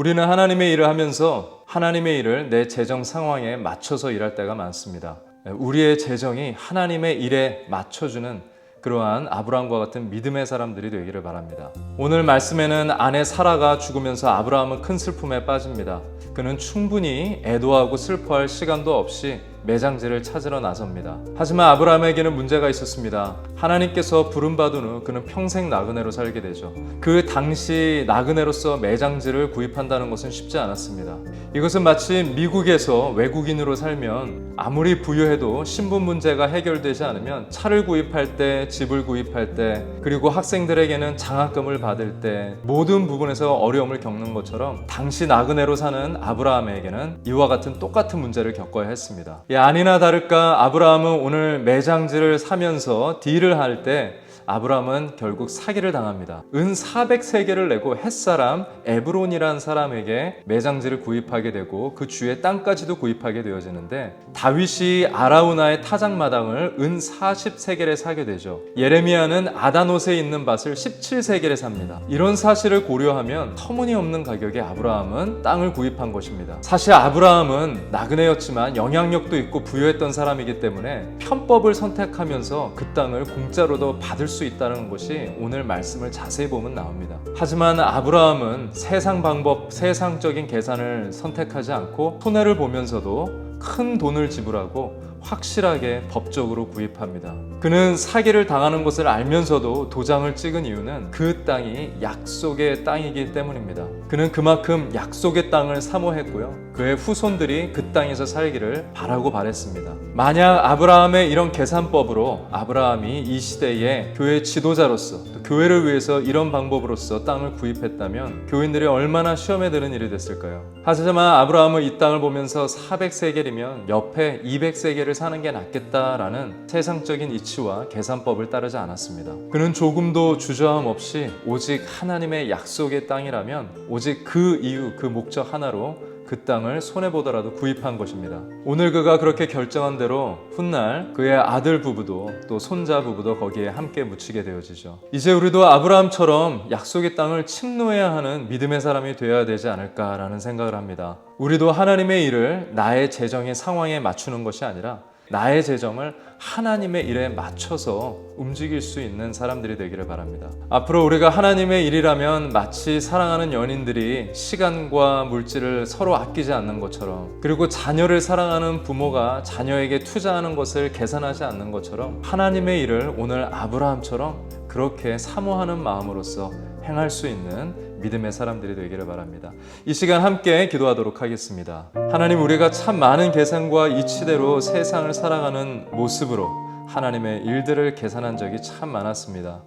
우리는 하나님의 일을 하면서 하나님의 일을 내 재정 상황에 맞춰서 일할 때가 많습니다. 우리의 재정이 하나님의 일에 맞춰주는 그러한 아브라함과 같은 믿음의 사람들이 되기를 바랍니다. 오늘 말씀에는 아내 사라가 죽으면서 아브라함은 큰 슬픔에 빠집니다. 그는 충분히 애도하고 슬퍼할 시간도 없이 매장지를 찾으러 나섭니다. 하지만 아브라함에게는 문제가 있었습니다. 하나님께서 부름받은 후 그는 평생 나그네로 살게 되죠. 그 당시 나그네로서 매장지를 구입한다는 것은 쉽지 않았습니다. 이것은 마치 미국에서 외국인으로 살면 아무리 부유해도 신분 문제가 해결되지 않으면 차를 구입할 때, 집을 구입할 때, 그리고 학생들에게는 장학금을 받을 때 모든 부분에서 어려움을 겪는 것처럼 당시 나그네로 사는 아브라함에게는 이와 같은 똑같은 문제를 겪어야 했습니다. 아니나 다를까 아브라함은 오늘 매장지를 사면서 딜을 할 때 아브라함은 결국 사기를 당합니다. 은 400세겔을 내고 햇사람 에브론이라는 사람에게 매장지를 구입하게 되고 그 주의 땅까지도 구입하게 되어지는데 다윗이 아라우나의 타작마당을 은 40세겔에 사게 되죠. 예레미야는 아다노스에 있는 밭을 17세겔에 삽니다. 이런 사실을 고려하면 터무니없는 가격에 아브라함은 땅을 구입한 것입니다. 사실 아브라함은 나그네였지만 영향력도 있고 부유했던 사람이기 때문에 편법을 선택하면서 그 땅을 공짜로도 받을 수 있다는 것이 오늘 말씀을 자세히 보면 나옵니다. 하지만 아브라함은 세상 방법, 세상적인 계산을 선택하지 않고 손해를 보면서도 큰 돈을 지불하고 확실하게 법적으로 구입합니다. 그는 사기를 당하는 것을 알면서도 도장을 찍은 이유는 그 땅이 약속의 땅이기 때문입니다. 그는 그만큼 약속의 땅을 사모했고요. 그의 후손들이 그 땅에서 살기를 바라고 바랬습니다. 만약 아브라함의 이런 계산법으로 아브라함이 이 시대의 교회 지도자로서 또 교회를 위해서 이런 방법으로서 땅을 구입했다면 교인들이 얼마나 시험에 드는 일이 됐을까요? 하지만 아브라함은 이 땅을 보면서 400세겔이면 옆에 200세겔을 사는 게 낫겠다라는 세상적인 이치와 계산법을 따르지 않았습니다. 그는 조금도 주저함 없이 오직 하나님의 약속의 땅이라면 오직 그 이유, 그 목적 하나로 그 땅을 손해보더라도 구입한 것입니다. 오늘 그가 그렇게 결정한 대로 훗날 그의 아들 부부도 또 손자 부부도 거기에 함께 묻히게 되어지죠. 이제 우리도 아브라함처럼 약속의 땅을 침노해야 하는 믿음의 사람이 되어야 되지 않을까라는 생각을 합니다. 우리도 하나님의 일을 나의 재정의 상황에 맞추는 것이 아니라 나의 재정을 하나님의 일에 맞춰서 움직일 수 있는 사람들이 되기를 바랍니다. 앞으로 우리가 하나님의 일이라면 마치 사랑하는 연인들이 시간과 물질을 서로 아끼지 않는 것처럼, 그리고 자녀를 사랑하는 부모가 자녀에게 투자하는 것을 계산하지 않는 것처럼 하나님의 일을 오늘 아브라함처럼 그렇게 사모하는 마음으로써 행할 수 있는 믿음의 사람들이 되기를 바랍니다. 이 시간 함께 기도하도록 하겠습니다. 하나님, 우리가 참 많은 계산과 이치대로 세상을 살아가는 모습으로 하나님의 일들을 계산한 적이 참 많았습니다.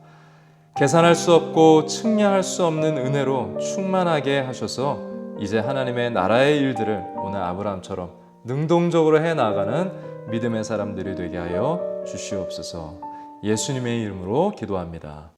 계산할 수 없고 측량할 수 없는 은혜로 충만하게 하셔서 이제 하나님의 나라의 일들을 오늘 아브라함처럼 능동적으로 해나가는 믿음의 사람들이 되게 하여 주시옵소서. 예수님의 이름으로 기도합니다.